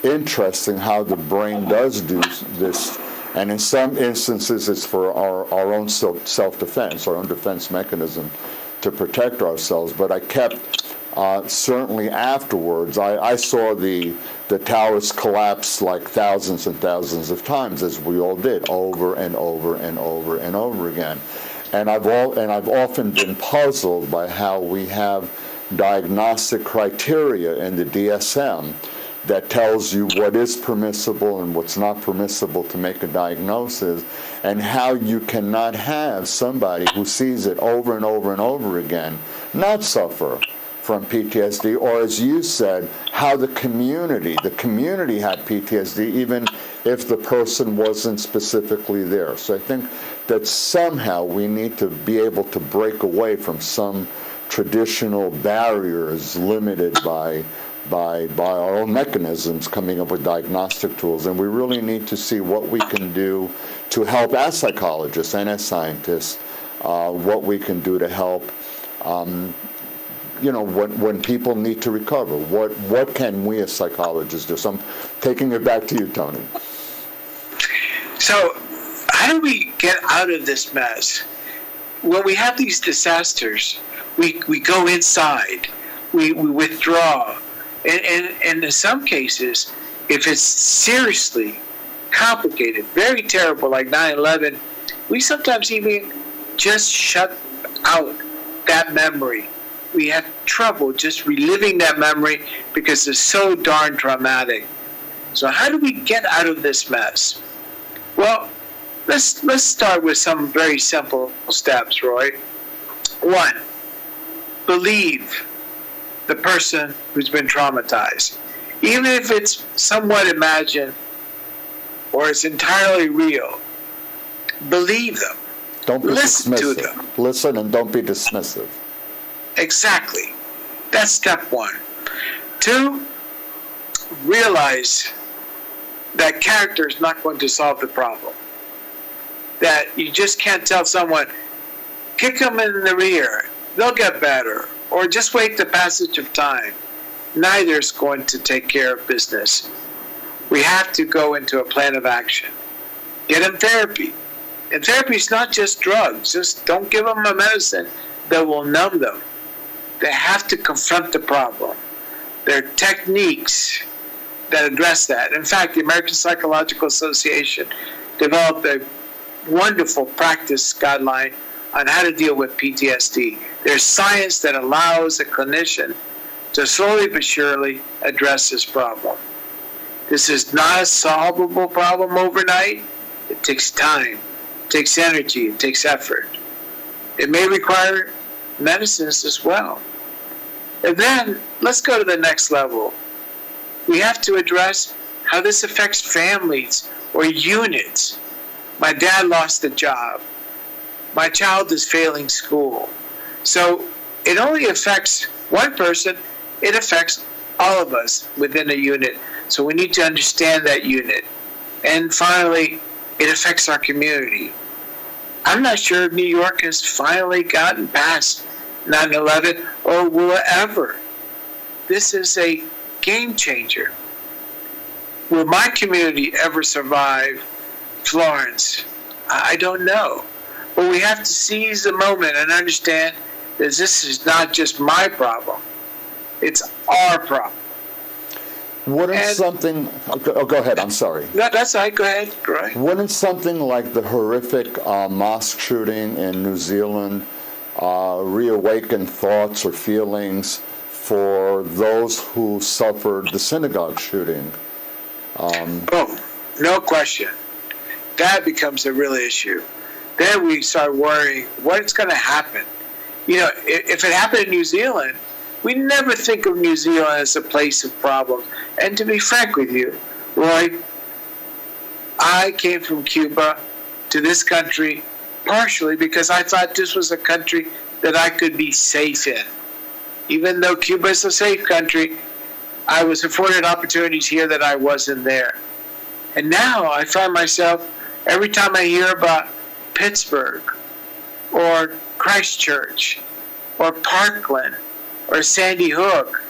Speaker 5: interesting how the brain does do this. And in some instances, it's for our own self-defense, our own defense mechanism to protect ourselves. But I kept, certainly afterwards, I saw the towers collapse like thousands and thousands of times, as we all did, over and over and over and over again. And I've often been puzzled by how we have diagnostic criteria in the DSM that tells you what is permissible and what's not permissible to make a diagnosis, and how you cannot have somebody who sees it over and over and over again not suffer from PTSD, or as you said, how the community had PTSD even if the person wasn't specifically there. So I think that somehow we need to be able to break away from some traditional barriers limited by our own mechanisms coming up with diagnostic tools. And we really need to see what we can do to help as psychologists and as scientists, what we can do to help, when people need to recover. What can we as psychologists do? So I'm taking it back to you, Tony.
Speaker 4: So how do we get out of this mess? When we have these disasters, we go inside, we withdraw. And in some cases, if it's seriously complicated, very terrible, like 9/11, we sometimes even just shut out that memory. We have trouble just reliving that memory because it's so darn traumatic. So how do we get out of this mess? Well, let's start with some very simple steps, Roy. 1, believe the person who's been traumatized. Even if it's somewhat imagined or it's entirely real, believe them.
Speaker 5: Don't be
Speaker 4: Listen
Speaker 5: dismissive.
Speaker 4: to them.
Speaker 5: Listen and don't be dismissive.
Speaker 4: Exactly. That's step 1. 2, realize that character is not going to solve the problem. That you just can't tell someone, kick them in the rear, they'll get better, or just wait the passage of time. Neither is going to take care of business. We have to go into a plan of action. Get them therapy. And therapy is not just drugs. Just don't give them a medicine that will numb them. They have to confront the problem. There are techniques that address that. In fact, the American Psychological Association developed a wonderful practice guideline on how to deal with PTSD. There's science that allows a clinician to slowly but surely address this problem. This is not a solvable problem overnight. It takes time, it takes energy, it takes effort. It may require medicines as well. And then let's go to the next level. We have to address how this affects families or units. My dad lost a job. My child is failing school. So it only affects one person, it affects all of us within a unit. So we need to understand that unit. And finally, it affects our community. I'm not sure if New York has finally gotten past 9/11 or will it ever. This is a game changer. Will my community ever survive Florence? I don't know. But we have to seize the moment and understand that this is not just my problem. It's our problem.
Speaker 5: Wouldn't something... Oh, go ahead, I'm sorry.
Speaker 4: No, that's all right. Go ahead. Right.
Speaker 5: Wouldn't something like the horrific mosque shooting in New Zealand reawaken thoughts or feelings for those who suffered the synagogue shooting?
Speaker 4: Oh, no question. That becomes a real issue. Then we start worrying what's going to happen. You know, if it happened in New Zealand, we never think of New Zealand as a place of problems. And to be frank with you, Roy, I came from Cuba to this country partially because I thought this was a country that I could be safe in. Even though Cuba is a safe country, I was afforded opportunities here that I wasn't there. And now I find myself, every time I hear about Pittsburgh or Christchurch or Parkland or Sandy Hook?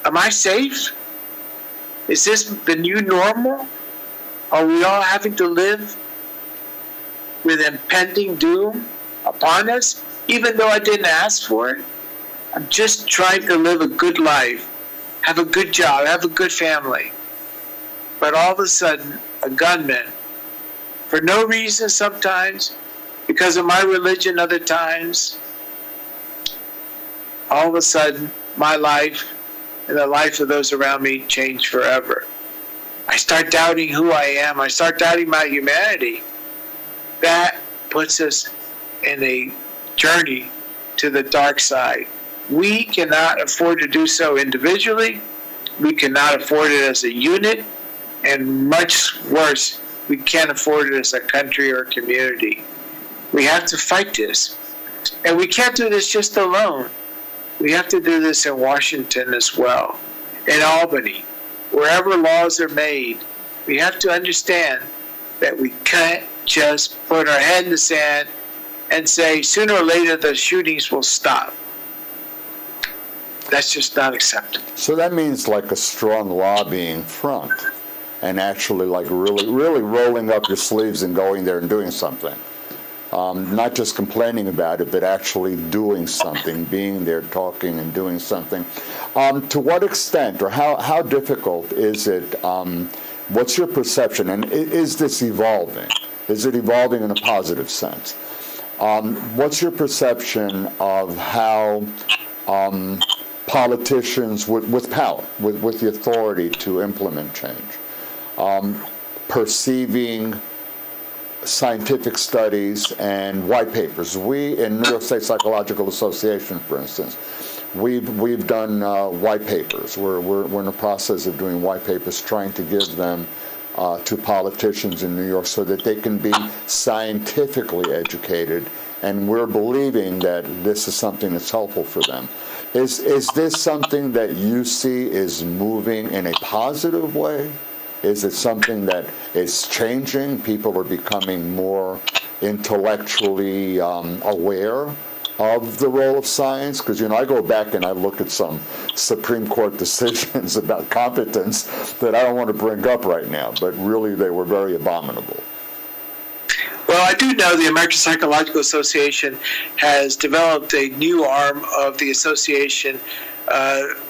Speaker 4: Am I safe? Is this the new normal? Are we all having to live with impending doom upon us, even though I didn't ask for it? I'm just trying to live a good life, have a good job, have a good family. But all of a sudden, a gunman, for no reason sometimes, because of my religion other times, all of a sudden, my life and the life of those around me changed forever. I start doubting who I am. I start doubting my humanity. That puts us in a journey to the dark side. We cannot afford to do so individually. We cannot afford it as a unit. And much worse, we can't afford it as a country or community. We have to fight this. And we can't do this just alone. We have to do this in Washington as well, in Albany, wherever laws are made. We have to understand that we can't just put our head in the sand and say, sooner or later the shootings will stop. That's just not acceptable.
Speaker 5: So that means like a strong lobbying front, and actually like really rolling up your sleeves and going there and doing something. Not just complaining about it, but actually doing something, being there, talking and doing something. To what extent or how difficult is it, what's your perception, and is this evolving? Is it evolving in a positive sense? What's your perception of how politicians with power, with the authority to implement change, perceiving scientific studies and white papers? We, in New York State Psychological Association, for instance, we've done white papers. We're in the process of doing white papers, trying to give them to politicians in New York so that they can be scientifically educated, and we're believing that this is something that's helpful for them. Is this something that you see is moving in a positive way? Is it something that is changing? People are becoming more intellectually aware of the role of science? Because, I go back and I look at some Supreme Court decisions about competence that I don't want to bring up right now, but really they were very abominable.
Speaker 4: Well, I do know the American Psychological Association has developed a new arm of the association,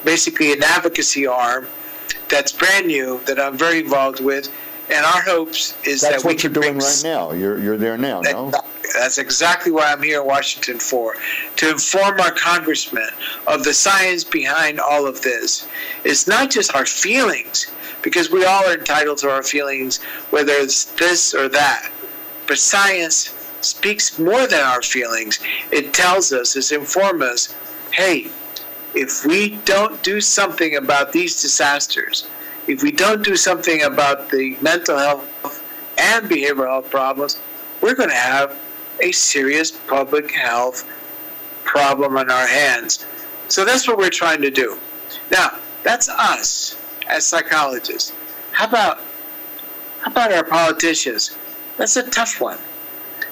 Speaker 4: basically an advocacy arm, that's brand new, that I'm very involved with, and our hopes is
Speaker 5: that's
Speaker 4: that we
Speaker 5: what
Speaker 4: can
Speaker 5: you're doing right now. You're there now, no?
Speaker 4: That's exactly what I'm here in Washington for, to inform our congressmen of the science behind all of this. It's not just our feelings, because we all are entitled to our feelings, whether it's this or that. But science speaks more than our feelings. It tells us, it informs us, hey, if we don't do something about these disasters, if we don't do something about the mental health and behavioral health problems, we're going to have a serious public health problem on our hands. So that's what we're trying to do. Now, that's us as psychologists. How about our politicians? That's a tough one.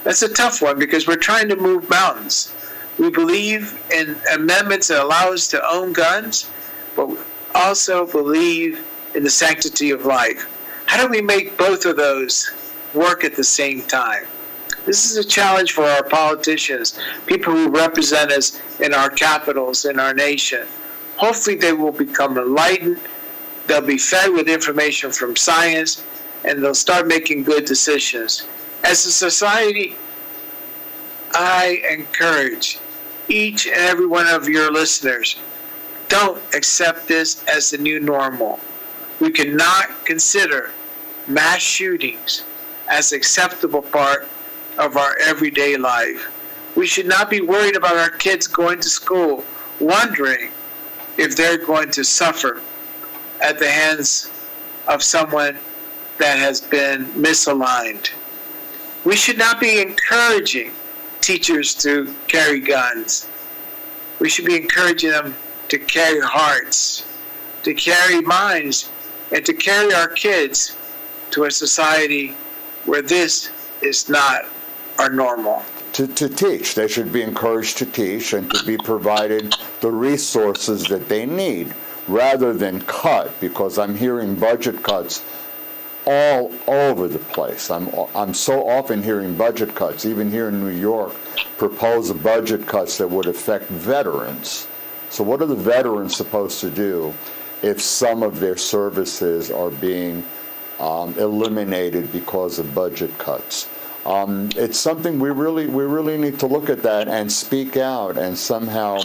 Speaker 4: That's a tough one because we're trying to move mountains. We believe in amendments that allow us to own guns, but we also believe in the sanctity of life. How do we make both of those work at the same time? This is a challenge for our politicians, people who represent us in our capitals, in our nation. Hopefully they will become enlightened, they'll be fed with information from science, and they'll start making good decisions. As a society, I encourage each and every one of your listeners, don't accept this as the new normal. We cannot consider mass shootings as an acceptable part of our everyday life. We should not be worried about our kids going to school, wondering if they're going to suffer at the hands of someone that has been misaligned. We should not be encouraging teachers to carry guns. We should be encouraging them to carry hearts, to carry minds, and to carry our kids to a society where this is not our normal.
Speaker 5: to teach. They should be encouraged to teach and to be provided the resources that they need rather than cut, because I'm hearing budget cuts all over the place. I'm so often hearing budget cuts, even here in New York, proposed budget cuts that would affect veterans. So what are the veterans supposed to do if some of their services are being eliminated because of budget cuts? It's something we really need to look at that and speak out and somehow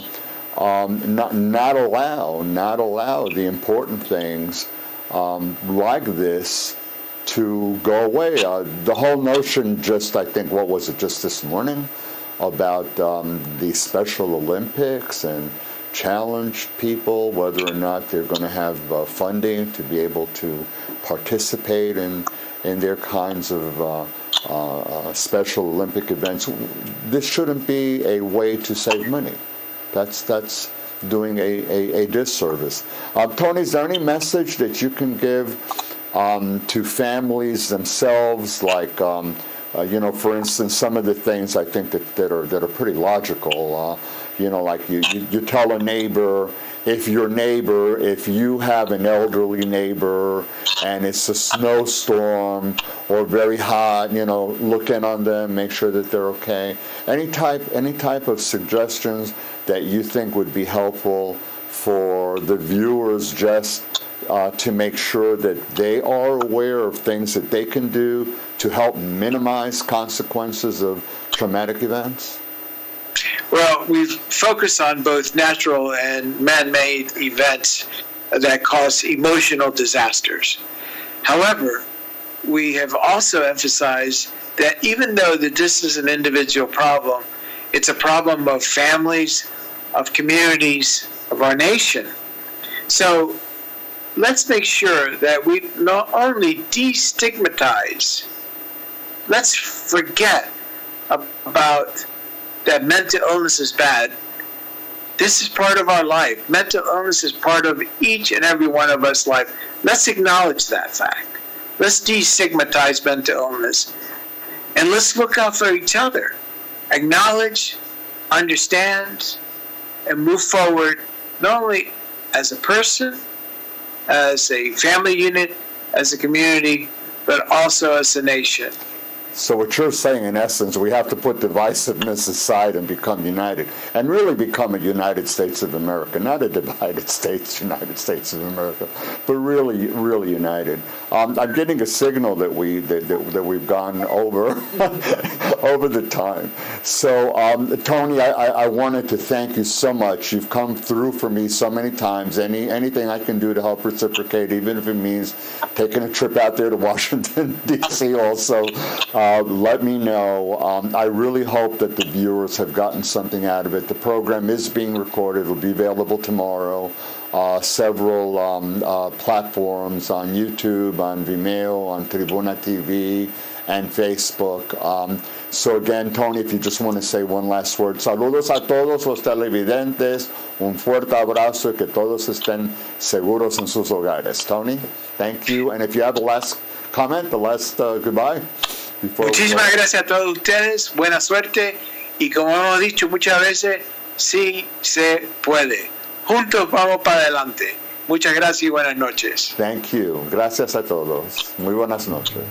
Speaker 5: not allow the important things like this to go away. The whole notion, I think, what was it, just this morning, about the Special Olympics and challenged people whether or not they're going to have funding to be able to participate in their kinds of Special Olympic events. This shouldn't be a way to save money. That's doing a disservice. Tony, is there any message that you can give to families themselves, like for instance, some of the things I think that are pretty logical. Like you tell a neighbor, if you have an elderly neighbor and it's a snowstorm or very hot, look in on them, make sure that they're okay. Any type of suggestions that you think would be helpful for the viewers, just to make sure that they are aware of things that they can do to help minimize consequences of traumatic events?
Speaker 4: Well, we've focused on both natural and man-made events that cause emotional disasters. However, we have also emphasized that even though that this is an individual problem, it's a problem of families, of communities, of our nation. So let's make sure that we not only destigmatize, let's forget about that mental illness is bad. This is part of our life. Mental illness is part of each and every one of us' life. Let's acknowledge that fact. Let's destigmatize mental illness. And let's look out for each other. Acknowledge, understand, and move forward, not only as a person, as a family unit, as a community, but also as a nation.
Speaker 5: So what you're saying, in essence, we have to put divisiveness aside and become united, and really become a United States of America, not a divided United States of America, but really united. I'm getting a signal that we've gone over over the time. So, Tony, I wanted to thank you so much. You've come through for me so many times. Anything I can do to help reciprocate, even if it means taking a trip out there to Washington, D.C. also. Let me know. I really hope that the viewers have gotten something out of it. The program is being recorded. It will be available tomorrow. Several platforms on YouTube, on Vimeo, on Tribuna TV, and Facebook. So again, Tony, if you just want to say one last word. Saludos a todos los televidentes. Un fuerte abrazo y que todos estén seguros en sus hogares. Tony, thank you. And if you have the last comment, the last goodbye.
Speaker 4: Muchísimas gracias a todos ustedes. Buena suerte. Y como hemos dicho muchas veces, sí se puede. Juntos vamos para adelante. Muchas gracias y buenas noches.
Speaker 5: Thank you. Gracias a todos. Muy buenas noches.